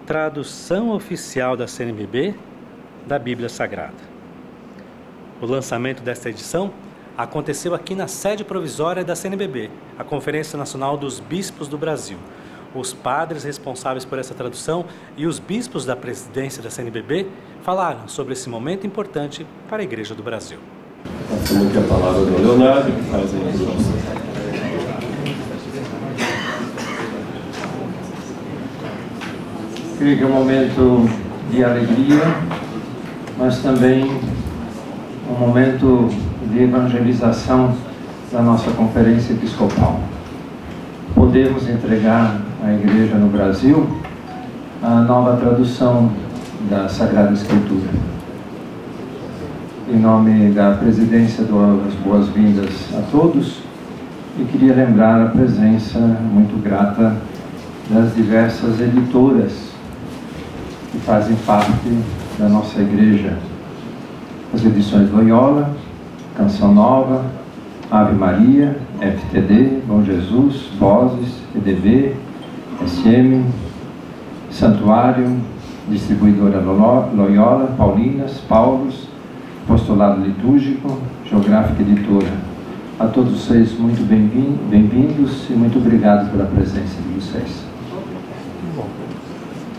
tradução oficial da CNBB da Bíblia Sagrada. O lançamento desta edição aconteceu aqui na sede provisória da CNBB, a Conferência Nacional dos Bispos do Brasil. Os padres responsáveis por essa tradução e os bispos da presidência da CNBB falaram sobre esse momento importante para a Igreja do Brasil. Passando aqui a palavra do Leonardo, que faz a introdução. Creio que é um momento de alegria, mas também um momento de evangelização da nossa Conferência Episcopal. Podemos entregar à Igreja no Brasil a nova tradução da Sagrada Escritura. Em nome da presidência, dou as boas-vindas a todos e queria lembrar a presença muito grata das diversas editoras que fazem parte da nossa igreja. As edições Loyola, Canção Nova, Ave Maria, FTD, Bom Jesus, Vozes, EDB, SM, Santuário, Distribuidora Loyola, Paulinas, Paulos, Apostolado Litúrgico, Geográfica Editora. A todos vocês muito bem-vindos e muito obrigado pela presença de vocês.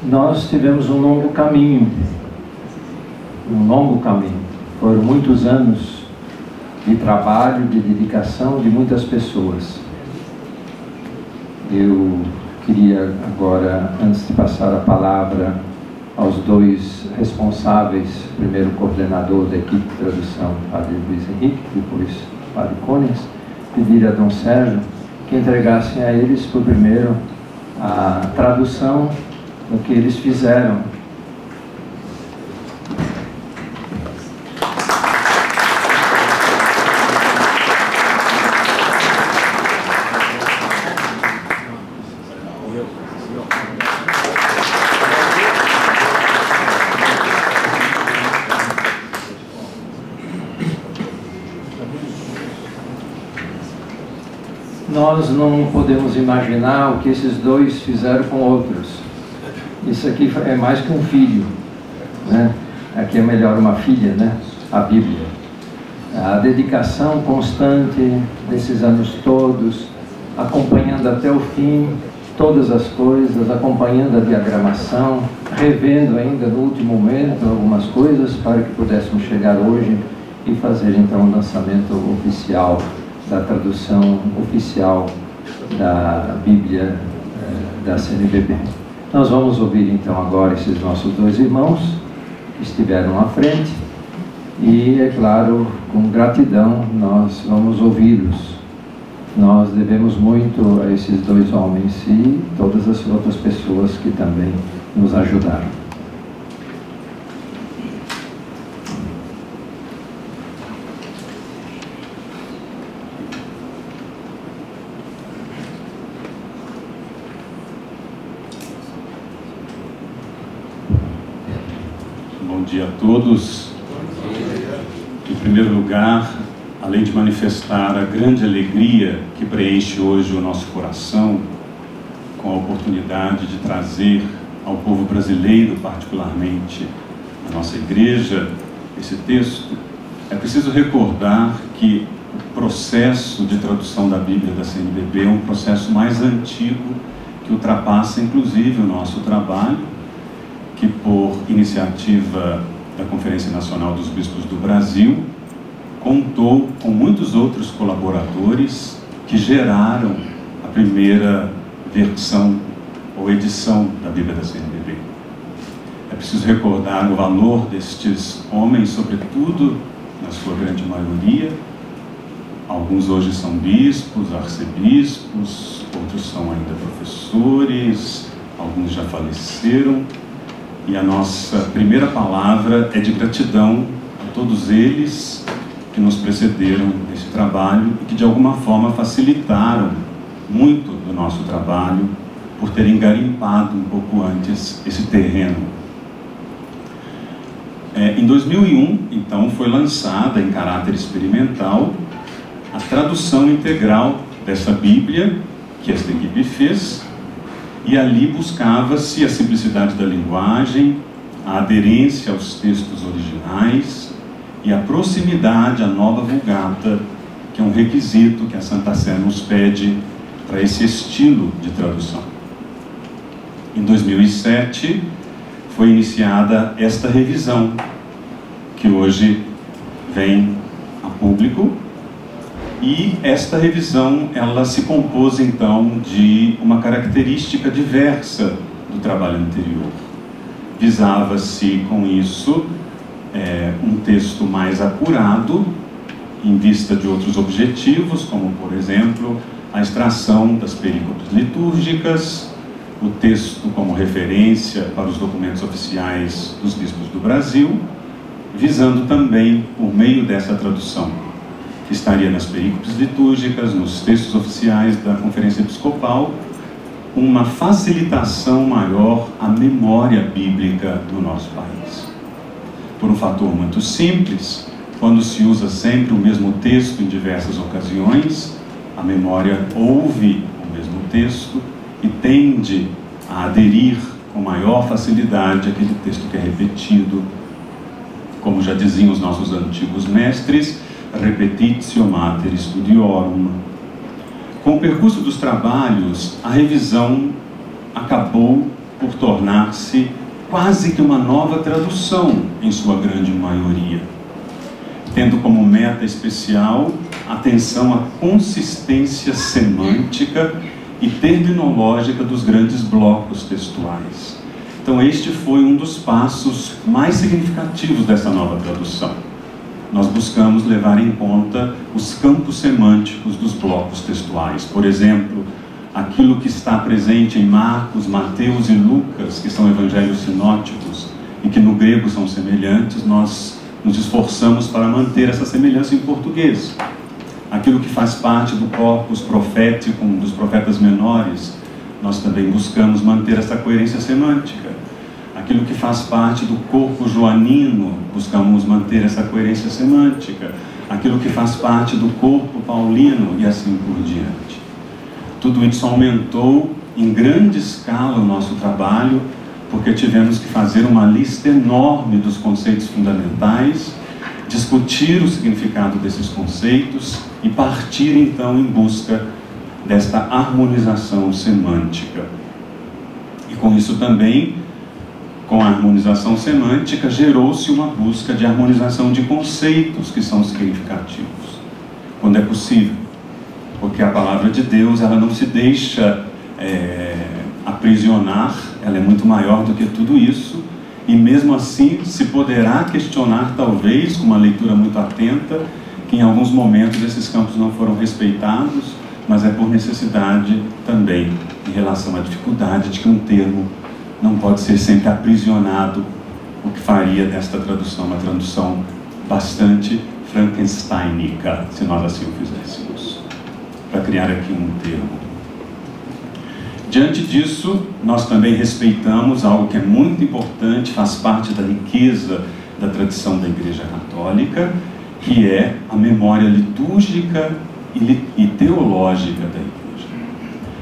Nós tivemos um longo caminho. Foram muitos anos de trabalho, de dedicação de muitas pessoas. Eu queria agora, antes de passar a palavra aos dois responsáveis, primeiro o coordenador da equipe de tradução, Padre Luiz Henrique, depois o Padre Cônigs, pedir a Dom Sérgio que entregassem a eles, por primeiro, a tradução do que eles fizeram. Nós não podemos imaginar o que esses dois fizeram com outros. Isso aqui é mais que um filho, né? Aqui é melhor uma filha, né? A Bíblia. A dedicação constante desses anos todos, acompanhando até o fim todas as coisas, acompanhando a diagramação, revendo ainda no último momento algumas coisas para que pudéssemos chegar hoje e fazer então o lançamento oficial da tradução oficial da Bíblia da CNBB. Nós vamos ouvir então agora esses nossos dois irmãos que estiveram à frente e, é claro, com gratidão nós vamos ouvi-los. Nós devemos muito a esses dois homens e todas as outras pessoas que também nos ajudaram. Bom dia a todos. Em primeiro lugar, além de manifestar a grande alegria que preenche hoje o nosso coração, com a oportunidade de trazer ao povo brasileiro, particularmente à nossa igreja, esse texto, é preciso recordar que o processo de tradução da Bíblia da CNBB é um processo mais antigo que ultrapassa inclusive o nosso trabalho, que por iniciativa da Conferência Nacional dos Bispos do Brasil, contou com muitos outros colaboradores que geraram a primeira versão ou edição da Bíblia da CNBB. É preciso recordar o valor destes homens, sobretudo, na sua grande maioria. Alguns hoje são bispos, arcebispos, outros são ainda professores, alguns já faleceram. E a nossa primeira palavra é de gratidão a todos eles que nos precederam nesse trabalho e que de alguma forma facilitaram muito do nosso trabalho por terem garimpado um pouco antes esse terreno. Em 2001, então, foi lançada em caráter experimental a tradução integral dessa Bíblia que esta equipe fez e ali buscava-se a simplicidade da linguagem, a aderência aos textos originais e a proximidade à nova Vulgata, que é um requisito que a Santa Sé nos pede para esse estilo de tradução. Em 2007 foi iniciada esta revisão, que hoje vem a público, e esta revisão ela se compôs então de uma característica diversa do trabalho anterior. Visava-se com isso um texto mais apurado, em vista de outros objetivos, como por exemplo a extração das perícopes litúrgicas, o texto como referência para os documentos oficiais dos bispos do Brasil, visando também, por meio dessa tradução, que estaria nas perícopes litúrgicas, nos textos oficiais da Conferência Episcopal, uma facilitação maior à memória bíblica do nosso país. Por um fator muito simples, quando se usa sempre o mesmo texto em diversas ocasiões, a memória ouve o mesmo texto e tende a aderir com maior facilidade àquele texto que é repetido. Como já diziam os nossos antigos mestres, repetitio mater studiorum. Com o percurso dos trabalhos, a revisão acabou por tornar-se quase que uma nova tradução, em sua grande maioria, tendo como meta especial atenção à consistência semântica e terminológica dos grandes blocos textuais. Então este foi um dos passos mais significativos dessa nova tradução. Nós buscamos levar em conta os campos semânticos dos blocos textuais. Por exemplo, aquilo que está presente em Marcos, Mateus e Lucas, que são evangelhos sinóticos e que no grego são semelhantes, nós nos esforçamos para manter essa semelhança em português. Aquilo que faz parte do corpus profético dos profetas menores, nós também buscamos manter essa coerência semântica. Aquilo que faz parte do corpo joanino, buscamos manter essa coerência semântica. Aquilo que faz parte do corpo paulino e assim por diante. Tudo isso aumentou em grande escala o nosso trabalho, porque tivemos que fazer uma lista enorme dos conceitos fundamentais, discutir o significado desses conceitos e partir então em busca desta harmonização semântica. E com isso também, com a harmonização semântica, gerou-se uma busca de harmonização de conceitos que são significativos, quando é possível, porque a palavra de Deus ela não se deixa aprisionar, ela é muito maior do que tudo isso, e mesmo assim se poderá questionar, talvez, com uma leitura muito atenta, que em alguns momentos esses campos não foram respeitados, mas é por necessidade também, em relação à dificuldade de que um termo não pode ser sempre aprisionado, o que faria desta tradução uma tradução bastante frankensteinica, se nós assim o fizéssemos, para criar aqui um termo. Diante disso, nós também respeitamos algo que é muito importante, faz parte da riqueza da tradição da Igreja Católica, que é a memória litúrgica e teológica da Igreja.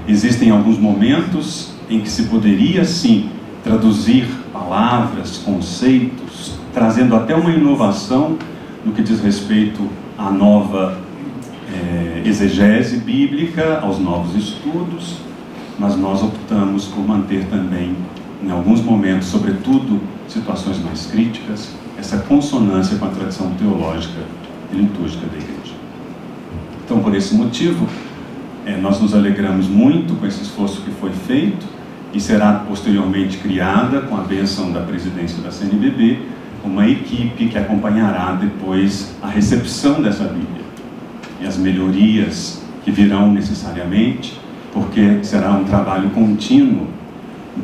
Existem alguns momentos em que se poderia, sim, traduzir palavras, conceitos, trazendo até uma inovação no que diz respeito à nova exegese bíblica, aos novos estudos, mas nós optamos por manter também, em alguns momentos, sobretudo situações mais críticas, essa consonância com a tradição teológica e litúrgica da Igreja. Então, por esse motivo, nós nos alegramos muito com esse esforço que foi feito e será posteriormente criada, com a bênção da presidência da CNBB, uma equipe que acompanhará depois a recepção dessa Bíblia e as melhorias que virão necessariamente, porque será um trabalho contínuo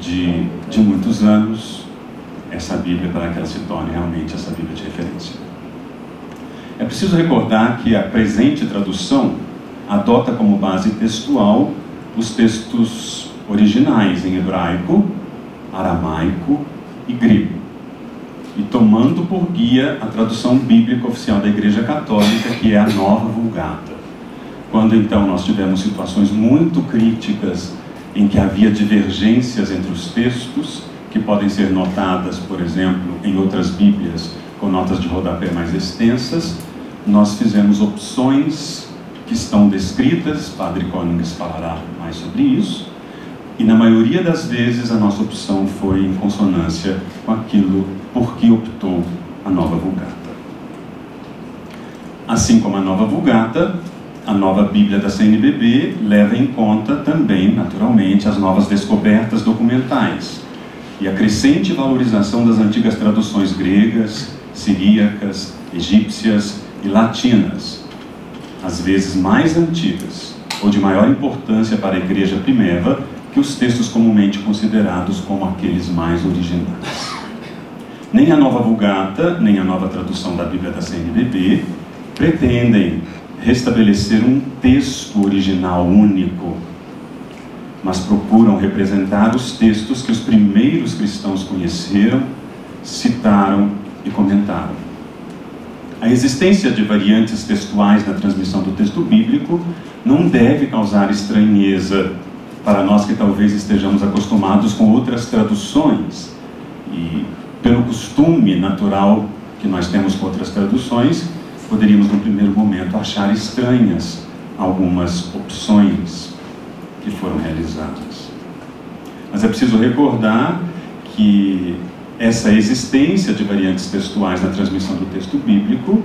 de muitos anos, essa Bíblia, para que ela se torne realmente essa Bíblia de referência. É preciso recordar que a presente tradução adota como base textual os textos originais em hebraico, aramaico e grego, e tomando por guia a tradução bíblica oficial da Igreja Católica, que é a Nova Vulgata. Quando então nós tivemos situações muito críticas em que havia divergências entre os textos, que podem ser notadas, por exemplo, em outras Bíblias com notas de rodapé mais extensas, nós fizemos opções que estão descritas, Padre Konings falará mais sobre isso, e na maioria das vezes a nossa opção foi em consonância com aquilo por que optou a Nova Vulgata. Assim como a Nova Vulgata, a nova Bíblia da CNBB leva em conta também, naturalmente, as novas descobertas documentais e a crescente valorização das antigas traduções gregas, siríacas, egípcias e latinas, às vezes mais antigas ou de maior importância para a Igreja primeva que os textos comumente considerados como aqueles mais originais. Nem a Nova Vulgata, nem a nova tradução da Bíblia da CNBB pretendem restabelecer um texto original único, mas procuram representar os textos que os primeiros cristãos conheceram, citaram e comentaram. A existência de variantes textuais na transmissão do texto bíblico não deve causar estranheza para nós que talvez estejamos acostumados com outras traduções e, pelo costume natural que nós temos com outras traduções, poderíamos, no primeiro momento, achar estranhas algumas opções que foram realizadas. Mas é preciso recordar que essa existência de variantes textuais na transmissão do texto bíblico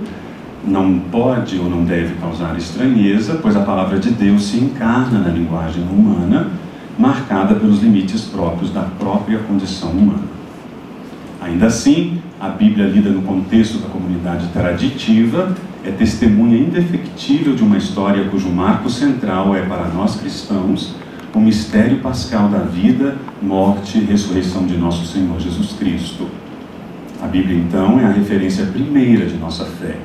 não pode ou não deve causar estranheza, pois a palavra de Deus se encarna na linguagem humana, marcada pelos limites próprios da própria condição humana. Ainda assim, a Bíblia, lida no contexto da comunidade traditiva, é testemunha indefectível de uma história cujo marco central é, para nós cristãos, o mistério pascal da vida, morte e ressurreição de nosso Senhor Jesus Cristo. A Bíblia, então, é a referência primeira de nossa fé,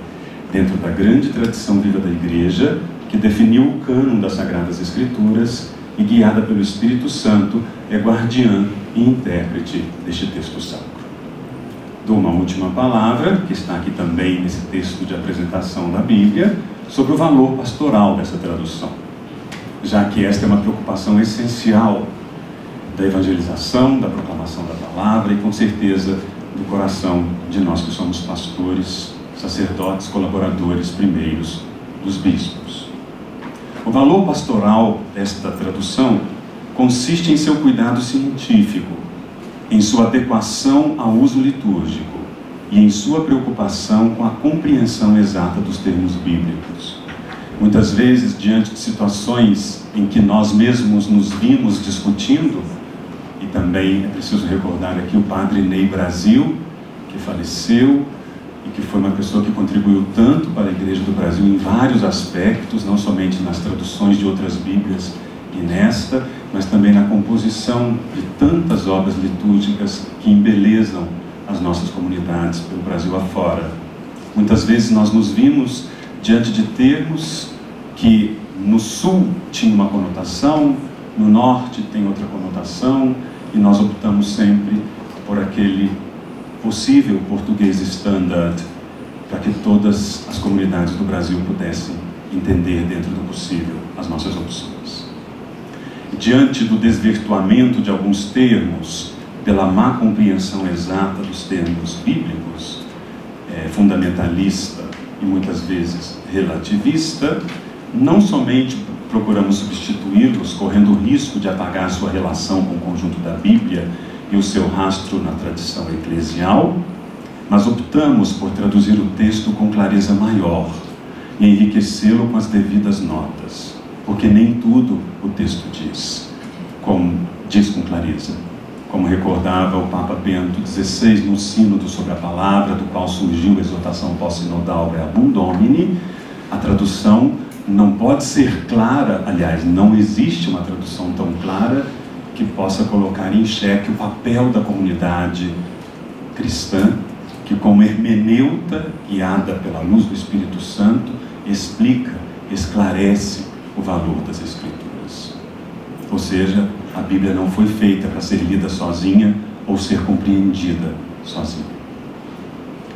dentro da grande tradição viva da Igreja, que definiu o cânon das Sagradas Escrituras e, guiada pelo Espírito Santo, é guardiã e intérprete deste texto sacro. Dou uma última palavra, que está aqui também nesse texto de apresentação da Bíblia, sobre o valor pastoral dessa tradução, já que esta é uma preocupação essencial da evangelização, da proclamação da palavra e, com certeza, do coração de nós que somos pastores, sacerdotes, colaboradores primeiros dos bispos. O valor pastoral desta tradução consiste em seu cuidado científico, em sua adequação ao uso litúrgico e em sua preocupação com a compreensão exata dos termos bíblicos. Muitas vezes, diante de situações em que nós mesmos nos vimos discutindo, e também é preciso recordar aqui o padre Ney Brasil, que faleceu e que foi uma pessoa que contribuiu tanto para a Igreja do Brasil em vários aspectos, não somente nas traduções de outras Bíblias e nesta, mas também na composição de tantas obras litúrgicas que embelezam as nossas comunidades pelo Brasil afora. Muitas vezes nós nos vimos diante de termos que no sul tinham uma conotação, no norte tem outra conotação, e nós optamos sempre por aquele possível português standard, para que todas as comunidades do Brasil pudessem entender dentro do possível as nossas opções. Diante do desvirtuamento de alguns termos, pela má compreensão exata dos termos bíblicos, fundamentalista e muitas vezes relativista, não somente procuramos substituí-los, correndo o risco de apagar sua relação com o conjunto da Bíblia e o seu rastro na tradição eclesial, mas optamos por traduzir o texto com clareza maior e enriquecê-lo com as devidas notas, porque nem tudo o texto diz com clareza. Como recordava o Papa Bento XVI no sínodo sobre a palavra, do qual surgiu a exortação pós-sinodal Verbum Domini, a tradução não pode ser clara, aliás, não existe uma tradução tão clara que possa colocar em xeque o papel da comunidade cristã, que como hermeneuta, guiada pela luz do Espírito Santo, explica, esclarece o valor das Escrituras. Ou seja, a Bíblia não foi feita para ser lida sozinha ou ser compreendida sozinha.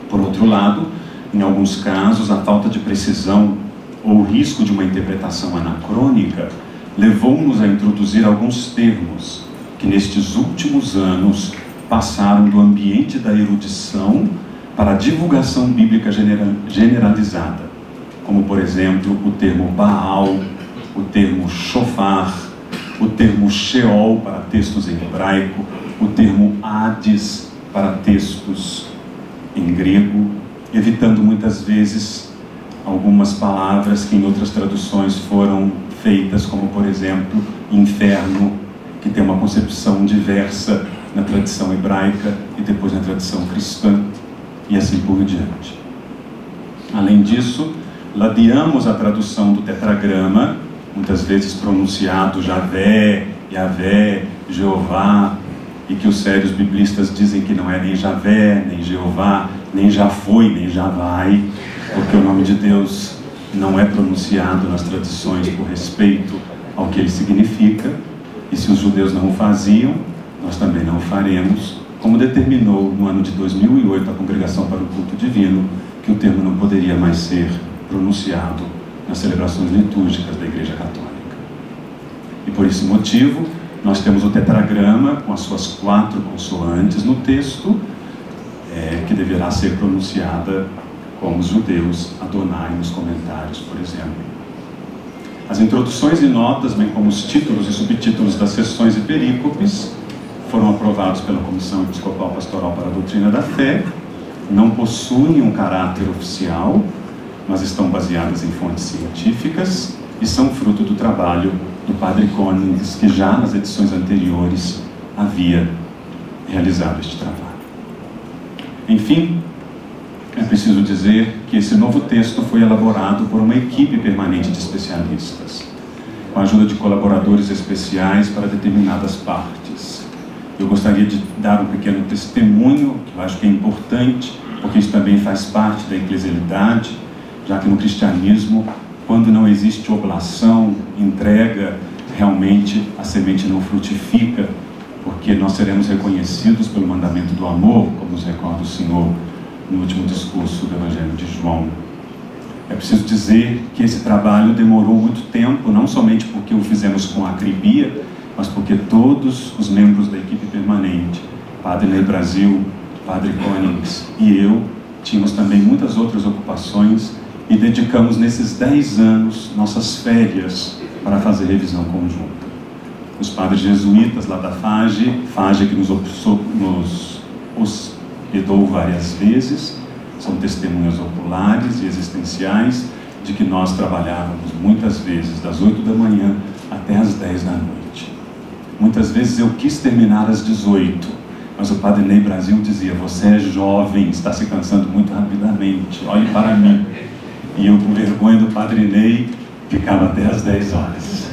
Por outro lado, em alguns casos, a falta de precisão ou o risco de uma interpretação anacrônica levou-nos a introduzir alguns termos que nestes últimos anos passaram do ambiente da erudição para a divulgação bíblica generalizada, como, por exemplo, o termo Baal, o termo Shofar, o termo Sheol para textos em hebraico, o termo Hades para textos em grego, evitando muitas vezes algumas palavras que em outras traduções foram feitas, como, por exemplo, inferno, que tem uma concepção diversa na tradição hebraica e depois na tradição cristã, e assim por diante. Além disso, ladeamos a tradução do tetragrama, muitas vezes pronunciado Javé, Yavé, Jeová, e que os sérios biblistas dizem que não é nem Javé, nem Jeová, nem já foi, nem já vai, porque o nome de Deus não é pronunciado nas tradições por respeito ao que ele significa, e se os judeus não o faziam, nós também não o faremos, como determinou no ano de 2008 a Congregação para o Culto Divino, que o termo não poderia mais ser pronunciado nas celebrações litúrgicas da Igreja Católica. E por esse motivo, nós temos o tetragrama com as suas 4 consoantes no texto, que deverá ser pronunciada como os judeus, Adonai nos comentários, por exemplo. As introduções e notas, bem como os títulos e subtítulos das sessões e perícopes, foram aprovados pela Comissão Episcopal Pastoral para a Doutrina da Fé, não possuem um caráter oficial, mas estão baseadas em fontes científicas e são fruto do trabalho do Padre Konings, que já nas edições anteriores havia realizado este trabalho. Enfim, é preciso dizer que esse novo texto foi elaborado por uma equipe permanente de especialistas, com a ajuda de colaboradores especiais para determinadas partes. Eu gostaria de dar um pequeno testemunho, que eu acho que é importante, porque isso também faz parte da eclesialidade, já que no cristianismo, quando não existe oblação, entrega, realmente a semente não frutifica, porque nós seremos reconhecidos pelo mandamento do amor, como nos recorda o Senhor no último discurso do Evangelho de João. É preciso dizer que esse trabalho demorou muito tempo, não somente porque o fizemos com acribia, mas porque todos os membros da equipe permanente, Padre Ney Brasil, Padre Konings e eu, tínhamos também muitas outras ocupações e dedicamos nesses 10 anos nossas férias para fazer revisão conjunta. Os padres jesuítas lá da FAGE que nos hospedou várias vezes, são testemunhas oculares e existenciais de que nós trabalhávamos muitas vezes das 8 da manhã até as 10 da noite. Muitas vezes eu quis terminar às 18, mas o Padre Ney Brasil dizia: você é jovem, está se cansando muito rapidamente, olhe para mim. E eu, com vergonha do Padre Ney, ficava até às 10 horas.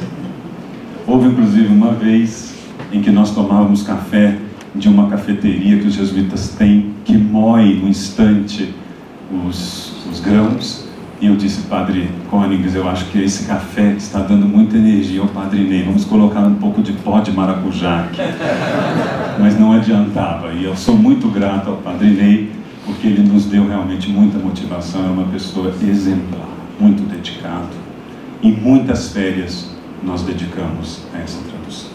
Houve inclusive uma vez em que nós tomávamos café de uma cafeteria que os jesuítas têm, que moe no instante os grãos, e eu disse: Padre Konings, eu acho que esse café está dando muita energia ao Padre Ney, vamos colocar um pouco de pó de maracujá aqui. Mas não adiantava, e eu sou muito grato ao Padre Ney, porque ele nos deu realmente muita motivação, é uma pessoa exemplar, muito dedicado, e muitas férias nós dedicamos a essa tradução.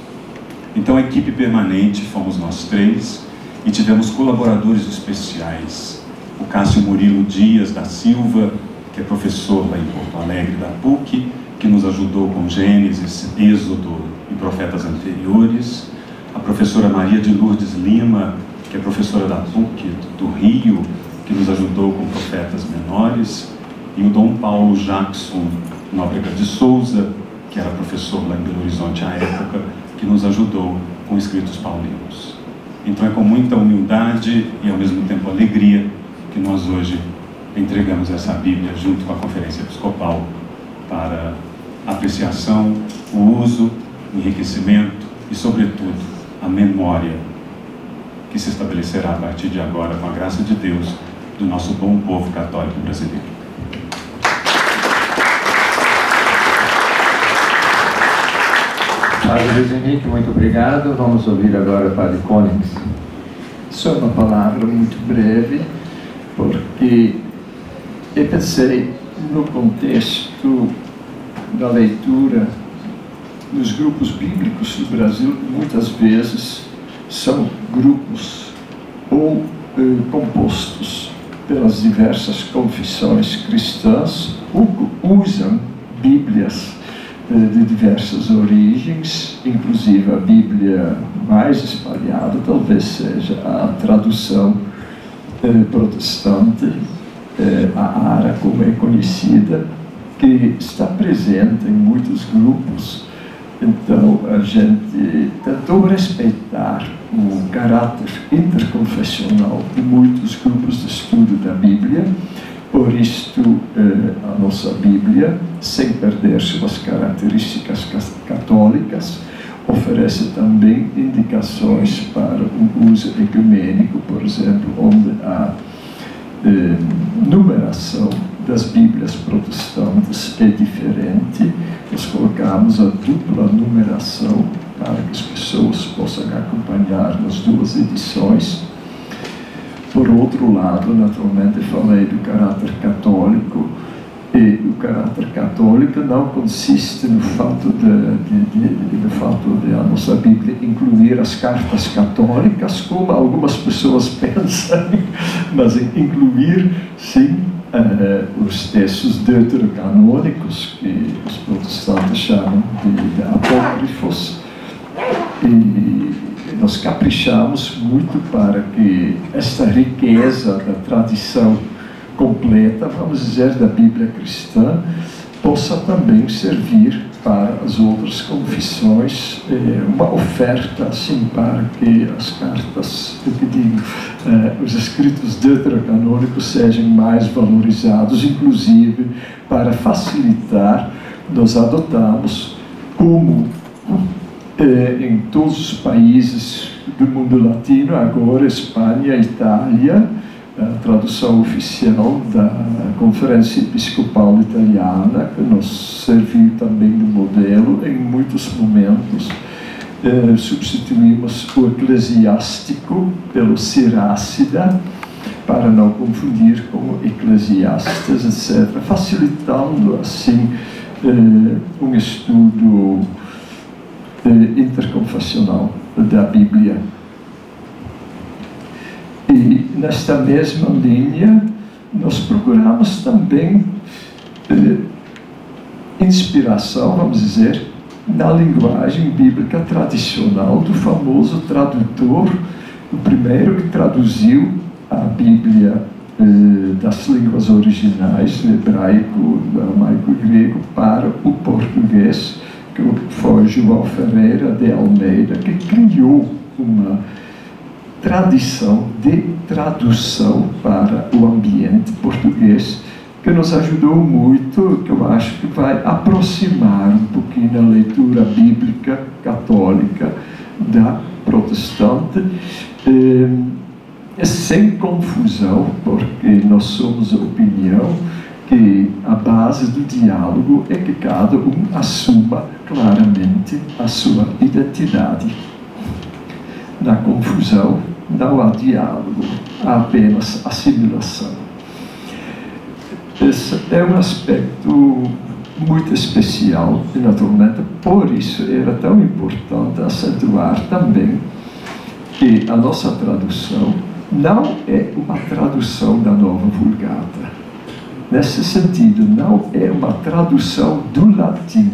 Então a equipe permanente fomos nós 3, e tivemos colaboradores especiais, o Cássio Murilo Dias da Silva, que é professor lá em Porto Alegre da PUC, que nos ajudou com Gênesis, Êxodo e profetas anteriores, a professora Maria de Lourdes Lima, que é professora da PUC do Rio, que nos ajudou com profetas menores, e o Dom Paulo Jackson Nóbrega de Souza, que era professor lá em Belo Horizonte à época, que nos ajudou com escritos paulinos. Então é com muita humildade e ao mesmo tempo alegria que nós hoje entregamos essa Bíblia junto com a Conferência Episcopal para apreciação, o uso, o enriquecimento e, sobretudo, a memória que se estabelecerá a partir de agora, com a graça de Deus, do nosso bom povo católico brasileiro. Padre Luiz Henrique, muito obrigado. Vamos ouvir agora o Padre Konings. Só uma palavra muito breve, porque eu pensei no contexto da leitura nos grupos bíblicos do Brasil, muitas vezes são grupos ou compostos pelas diversas confissões cristãs, usam Bíblias de diversas origens, inclusive a Bíblia mais espalhada talvez seja a tradução protestante, a ARA, como é conhecida, que está presente em muitos grupos. Então, a gente tentou respeitar o caráter interconfessional de muitos grupos de estudo da Bíblia. Por isto, a nossa Bíblia, sem perder suas características católicas, oferece também indicações para o uso ecumênico, por exemplo, onde a numeração das Bíblias protestantes é diferente. Nós colocamos a dupla numeração para que as pessoas possam acompanhar nas duas edições. Por outro lado, naturalmente, falei do caráter católico, e o caráter católico não consiste no fato de a nossa Bíblia incluir as cartas católicas, como algumas pessoas pensam, mas em incluir, sim, os textos deuterocanônicos, que os protestantes chamam de apócrifos, e nós caprichamos muito para que esta riqueza da tradição completa, vamos dizer, da Bíblia cristã, possa também servir para as outras confissões, uma oferta assim para que as cartas, os escritos deuterocanônicos sejam mais valorizados, inclusive para facilitar, nós adotamos como em todos os países do mundo latino, agora Espanha, Itália, a tradução oficial da Conferência Episcopal Italiana, que nos serviu também de modelo em muitos momentos. Substituímos o eclesiástico pelo sirácida, para não confundir com eclesiastes, etc., facilitando assim um estudo interconfessional da Bíblia. E nesta mesma linha, nós procuramos também inspiração, vamos dizer, na linguagem bíblica tradicional do famoso tradutor, o primeiro que traduziu a Bíblia das línguas originais, hebraico, aramaico e grego, para o português, que foi João Ferreira de Almeida, que criou uma tradição de tradução para o ambiente português, que nos ajudou muito, que eu acho que vai aproximar um pouquinho a leitura bíblica católica da protestante, sem confusão, porque nós somos a opinião que a base do diálogo é que cada um assuma claramente a sua identidade. Na confusão não há diálogo, há apenas assimilação. Esse é um aspecto muito especial e, naturalmente, por isso era tão importante acentuar também que a nossa tradução não é uma tradução da Nova Vulgata. Nesse sentido, não é uma tradução do latim,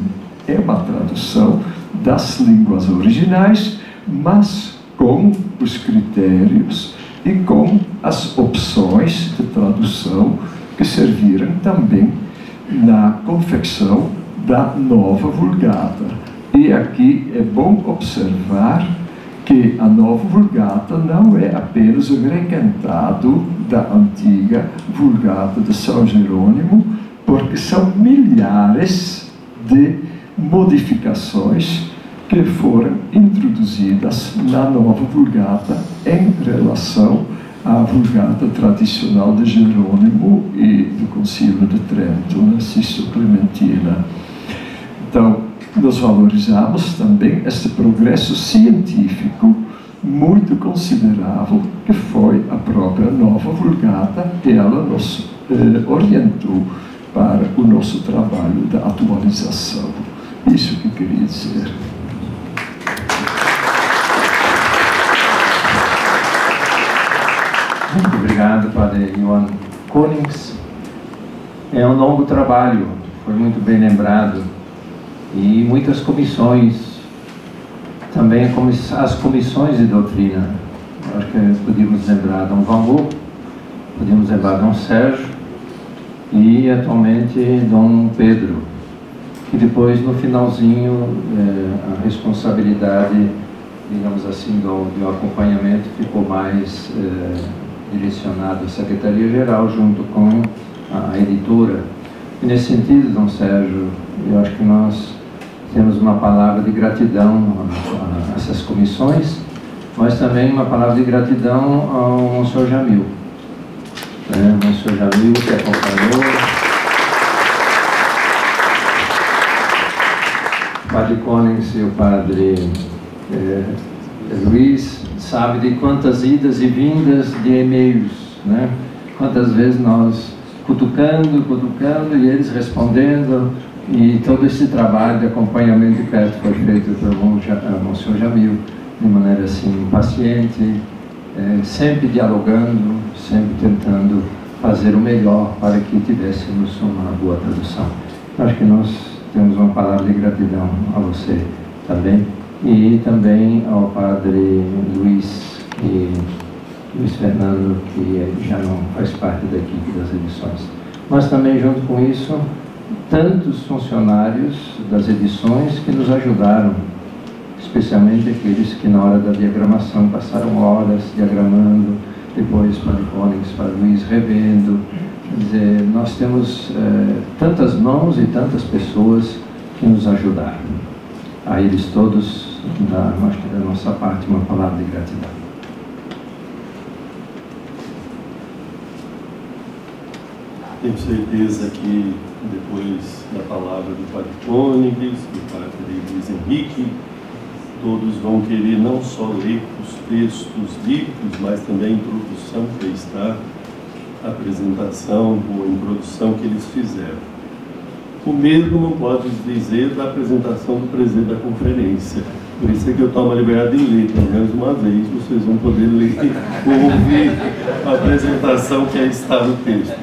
é uma tradução das línguas originais, mas com os critérios e com as opções de tradução que serviram também na confecção da Nova Vulgata. E aqui é bom observar que a Nova Vulgata não é apenas o requentado da antiga Vulgata de São Jerônimo, porque são milhares de modificações que foram introduzidas na Nova Vulgata em relação à Vulgata tradicional de Jerônimo e do Concílio de Trento, na Sísto Clementina. Então, nós valorizamos também este progresso científico muito considerável que foi a própria Nova Vulgata, e ela nos orientou para o nosso trabalho de atualização Isso que eu queria dizer. Muito obrigado, Padre Johan Konings. É um longo trabalho, foi muito bem lembrado, e muitas comissões, também as comissões de doutrina. Acho que podíamos lembrar Dom Van, podíamos lembrar Dom Sérgio e atualmente Dom Pedro, que depois no finalzinho a responsabilidade, digamos assim, do acompanhamento ficou mais direcionado à Secretaria-Geral junto com a editora. E nesse sentido, Dom Sérgio, eu acho que nós temos uma palavra de gratidão a essas comissões, mas também uma palavra de gratidão ao Monsenhor Jamil. O Monsenhor Jamil que acompanhou, o Padre Konings e o Padre Luiz, sabe de quantas idas e vindas de e-mails, né? Quantas vezes nós cutucando e eles respondendo, e todo esse trabalho de acompanhamento de perto foi feito pelo Monsenhor Jamil, de maneira assim paciente, sempre dialogando, sempre tentando fazer o melhor para que tivéssemos uma boa tradução. Acho que nós temos uma palavra de gratidão a você também, e também ao Padre Luiz e Luiz Fernando, que já não faz parte da equipe das edições. Mas também, junto com isso, tantos funcionários das edições que nos ajudaram, especialmente aqueles que na hora da diagramação passaram horas diagramando, depois Padre Konings, Padre Luiz revendo. Quer dizer, nós temos tantas mãos e tantas pessoas que nos ajudaram. A eles todos, acho que da nossa parte, uma palavra de gratidão. Tenho certeza que depois da palavra do Padre Konings, do Padre Luiz Henrique, todos vão querer não só ler os textos bíblicos, mas também a introdução que está, a apresentação ou a introdução que eles fizeram. O mesmo não pode dizer da apresentação do presidente da conferência. Por isso é que eu tomo a liberdade de ler, pelo menos uma vez, vocês vão poder ler ou ouvir a apresentação que aí está no texto.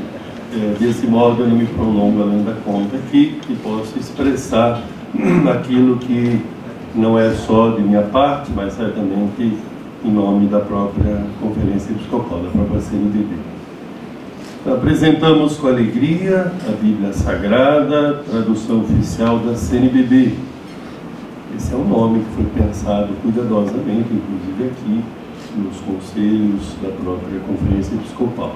Desse modo eu não me prolongo além da conta aqui, e posso expressar aquilo que não é só de minha parte, mas certamente em nome da própria Conferência Episcopal, da própria CNBB. Apresentamos com alegria a Bíblia Sagrada, tradução oficial da CNBB. Esse é um nome que foi pensado cuidadosamente, inclusive aqui, nos conselhos da própria Conferência Episcopal,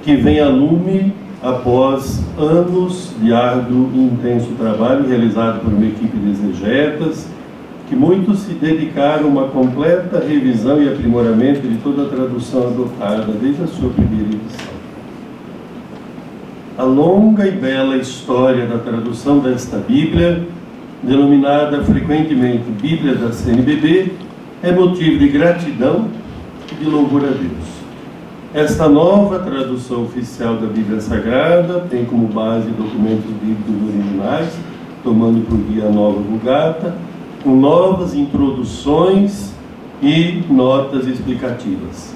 que vem a lume após anos de árduo e intenso trabalho realizado por uma equipe de exegetas, que muitos se dedicaram a uma completa revisão e aprimoramento de toda a tradução adotada desde a sua primeira edição. A longa e bela história da tradução desta Bíblia, denominada frequentemente Bíblia da CNBB, é motivo de gratidão e de louvor a Deus. Esta nova tradução oficial da Bíblia Sagrada tem como base documentos bíblicos originais, tomando por guia a nova Vulgata, com novas introduções e notas explicativas.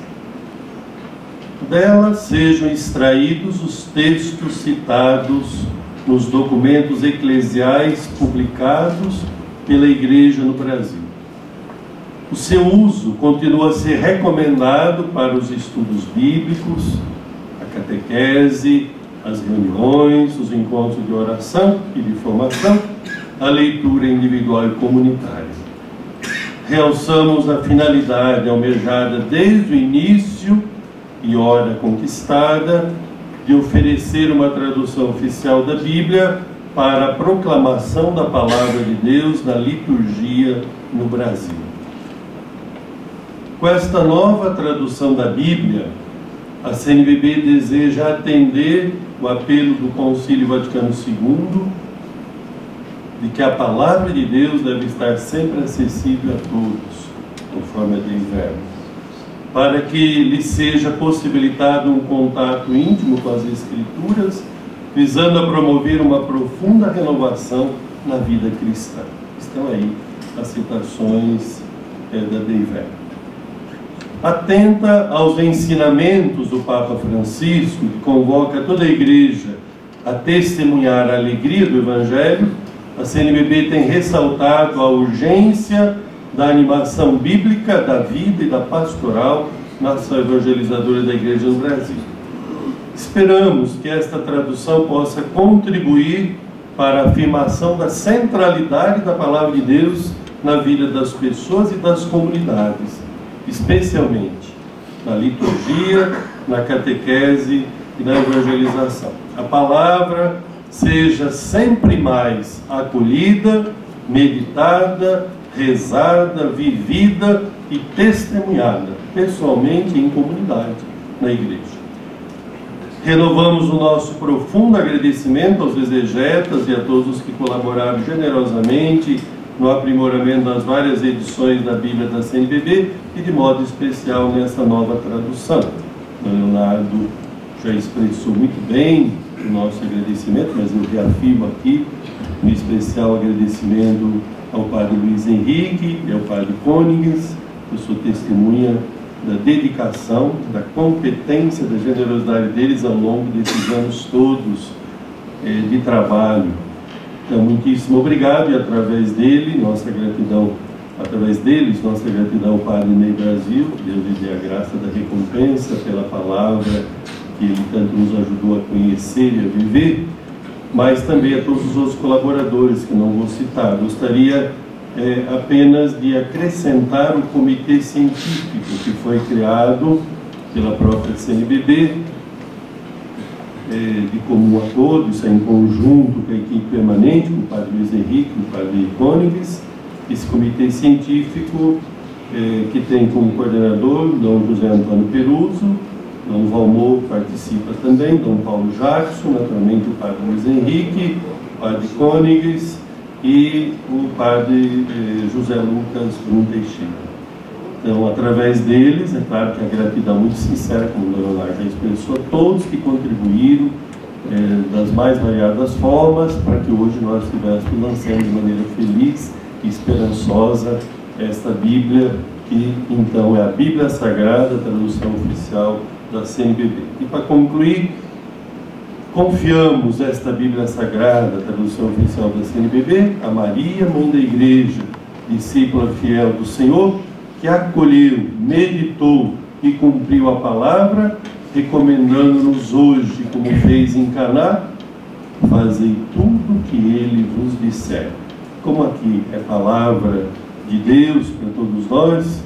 Dela sejam extraídos os textos citados nos documentos eclesiais publicados pela Igreja no Brasil. O seu uso continua a ser recomendado para os estudos bíblicos, a catequese, as reuniões, os encontros de oração e de formação, a leitura individual e comunitária. Realçamos a finalidade almejada desde o início e hora conquistada de oferecer uma tradução oficial da Bíblia para a proclamação da Palavra de Deus na liturgia no Brasil. Com esta nova tradução da Bíblia, a CNBB deseja atender o apelo do Concílio Vaticano II de que a Palavra de Deus deve estar sempre acessível a todos, conforme a Deus verbo, para que lhe seja possibilitado um contato íntimo com as Escrituras, visando a promover uma profunda renovação na vida cristã. Estão aí as citações da Deivé. Atenta aos ensinamentos do Papa Francisco, que convoca toda a Igreja a testemunhar a alegria do Evangelho, a CNBB tem ressaltado a urgência da animação bíblica, da vida e da pastoral na ação evangelizadora da Igreja no Brasil. Esperamos que esta tradução possa contribuir para a afirmação da centralidade da Palavra de Deus na vida das pessoas e das comunidades, especialmente na liturgia, na catequese e na evangelização. A palavra seja sempre mais acolhida, meditada, rezada, vivida e testemunhada, pessoalmente e em comunidade, na igreja. Renovamos o nosso profundo agradecimento aos exegetas e a todos os que colaboraram generosamente no aprimoramento das várias edições da Bíblia da CNBB e de modo especial nessa nova tradução. O Leonardo já expressou muito bem o nosso agradecimento, mas eu reafirmo aqui um especial agradecimento ao Padre Luiz Henrique e ao Padre Côniges. Eu sou testemunha da dedicação, da competência, da generosidade deles ao longo desses anos todos de trabalho. Então, muitíssimo obrigado, e através deles, nossa gratidão ao Padre Ney Brasil. Deus lhe dê a graça da recompensa pela palavra que ele tanto nos ajudou a conhecer e a viver, mas também a todos os outros colaboradores que não vou citar. Gostaria apenas de acrescentar o comitê científico que foi criado pela própria CNBB, de comum acordo, isso é em conjunto com a equipe permanente, com o Padre Luiz Henrique, com o Padre Côniges. Esse comitê científico que tem como coordenador Dom José Antônio Peruso, Dom Valmor participa também, Dom Paulo Jackson, naturalmente o Padre Luiz Henrique, o Padre Côniges e o Padre José Lucas Brum Teixeira. Então, através deles, é claro que a gratidão muito sincera, como o Leonardo já expressou, a todos que contribuíram das mais variadas formas para que hoje nós estivéssemos lançando de maneira feliz e esperançosa esta Bíblia, que então é a Bíblia Sagrada, a tradução oficial da CNBB. E para concluir, confiamos esta Bíblia Sagrada, a tradução oficial da CNBB, a Maria, Mãe da Igreja, discípula fiel do Senhor, que acolheu, meditou e cumpriu a palavra, recomendando-nos hoje, como fez em Caná, fazei tudo o que ele vos disser. Como aqui é palavra de Deus para todos nós,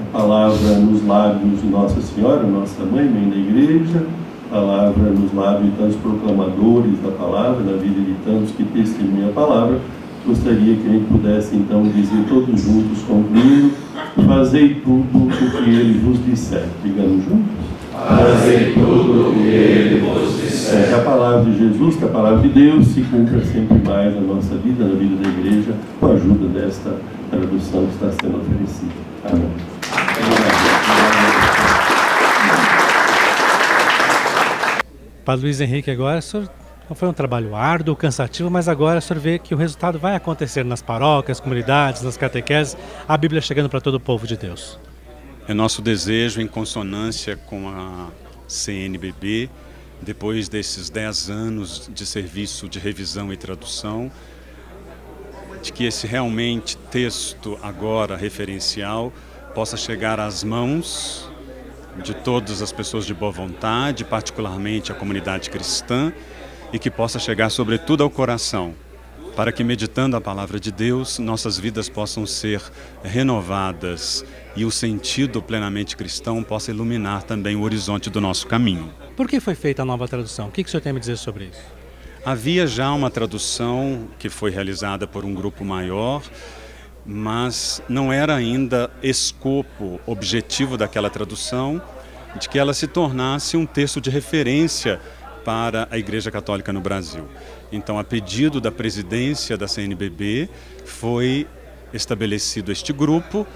é palavra nos lábios de Nossa Senhora, nossa mãe, mãe da igreja, palavra nos lábios de tantos proclamadores da palavra, na vida de tantos que testemunham a palavra. Gostaria que a gente pudesse então dizer todos juntos, concluindo: fazei tudo o que ele vos disser. Digamos juntos: fazei tudo o que ele vos disser. Que a palavra de Jesus, que a palavra de Deus se cumpra sempre mais na nossa vida, na vida da igreja, com a ajuda desta tradução que está sendo oferecida. Amém. Padre Luiz Henrique, agora, o senhor, não foi um trabalho árduo, cansativo, mas agora o senhor vê que o resultado vai acontecer nas paróquias, comunidades, nas catequeses, a Bíblia chegando para todo o povo de Deus. É nosso desejo, em consonância com a CNBB, depois desses 10 anos de serviço de revisão e tradução, de que esse realmente texto agora referencial possa chegar às mãos de todas as pessoas de boa vontade, particularmente a comunidade cristã, e que possa chegar sobretudo ao coração, para que, meditando a palavra de Deus, nossas vidas possam ser renovadas e o sentido plenamente cristão possa iluminar também o horizonte do nosso caminho. Por que foi feita a nova tradução? O que o senhor tem a me dizer sobre isso? Havia já uma tradução que foi realizada por um grupo maior, mas não era ainda escopo, objetivo daquela tradução, de que ela se tornasse um texto de referência para a Igreja Católica no Brasil. Então, a pedido da presidência da CNBB, foi estabelecido este grupo,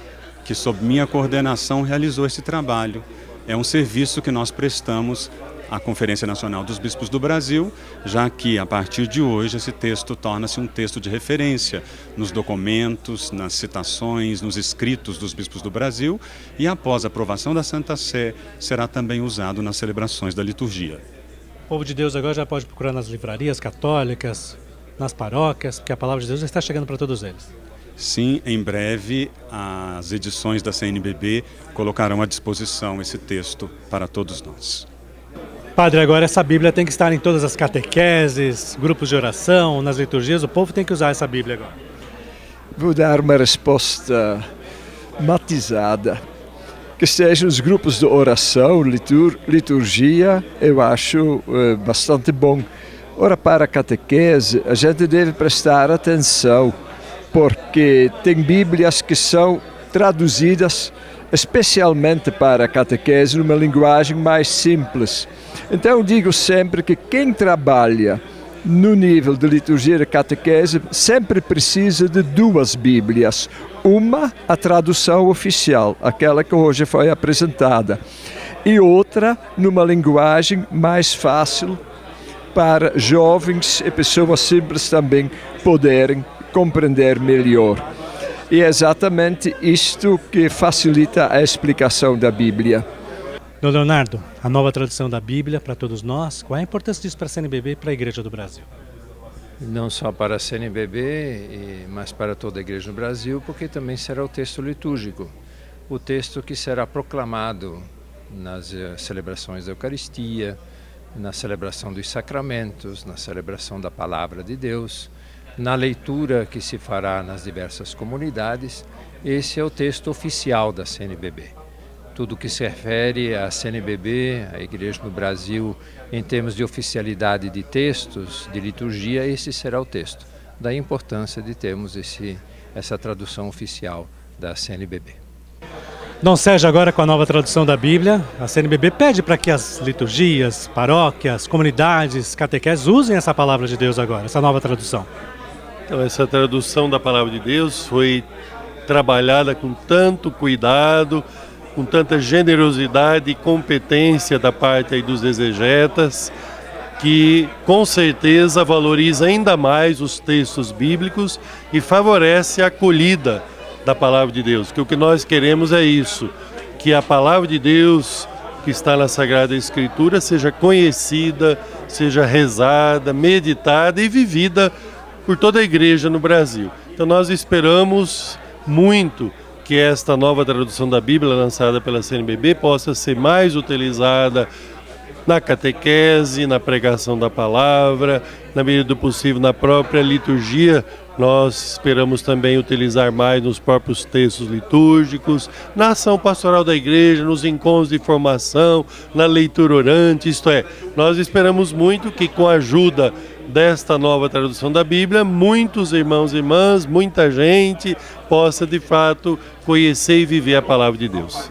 que sob minha coordenação realizou esse trabalho. É um serviço que nós prestamos à Conferência Nacional dos Bispos do Brasil, já que, a partir de hoje, esse texto torna-se um texto de referência nos documentos, nas citações, nos escritos dos bispos do Brasil e, após a aprovação da Santa Sé, será também usado nas celebrações da liturgia. O povo de Deus agora já pode procurar nas livrarias católicas, nas paróquias, porque a palavra de Deus já está chegando para todos eles. Sim, em breve as edições da CNBB colocarão à disposição esse texto para todos nós. Padre, agora essa Bíblia tem que estar em todas as catequeses, grupos de oração, nas liturgias, o povo tem que usar essa Bíblia agora. Vou dar uma resposta matizada. Que seja nos grupos de oração, liturgia, eu acho bastante bom. Ora, para a catequese, a gente deve prestar atenção, porque tem Bíblias que são traduzidas especialmente para a catequese numa linguagem mais simples. Então digo sempre que quem trabalha no nível de liturgia e catequese sempre precisa de duas Bíblias. Uma, a tradução oficial, aquela que hoje foi apresentada, e outra numa linguagem mais fácil para jovens e pessoas simples também poderem compreender melhor. E é exatamente isto que facilita a explicação da Bíblia. Dom Leonardo, a nova tradução da Bíblia para todos nós, qual é a importância disso para a CNBB e para a Igreja do Brasil? Não só para a CNBB, mas para toda a Igreja no Brasil, porque também será o texto litúrgico, o texto que será proclamado nas celebrações da Eucaristia, na celebração dos sacramentos, na celebração da Palavra de Deus, na leitura que se fará nas diversas comunidades. Esse é o texto oficial da CNBB. Tudo que se refere à CNBB, à Igreja no Brasil, em termos de oficialidade de textos, de liturgia, esse será o texto. Daí a importância de termos essa tradução oficial da CNBB. Dom Sérgio, agora com a nova tradução da Bíblia, a CNBB pede para que as liturgias, paróquias, comunidades, catequeses usem essa palavra de Deus agora, essa nova tradução. Então, essa tradução da palavra de Deus foi trabalhada com tanto cuidado, com tanta generosidade e competência da parte aí dos exegetas, que com certeza valoriza ainda mais os textos bíblicos e favorece a acolhida da palavra de Deus, que o que nós queremos é isso, que a palavra de Deus que está na Sagrada Escritura seja conhecida, seja rezada, meditada e vivida por toda a Igreja no Brasil. Então nós esperamos muito que esta nova tradução da Bíblia lançada pela CNBB possa ser mais utilizada na catequese, na pregação da palavra, na medida do possível na própria liturgia. Nós esperamos também utilizar mais nos próprios textos litúrgicos, na ação pastoral da igreja, nos encontros de formação, na leitura orante, isto é, nós esperamos muito que com a ajuda desta nova tradução da Bíblia, muitos irmãos e irmãs, muita gente possa de fato conhecer e viver a palavra de Deus.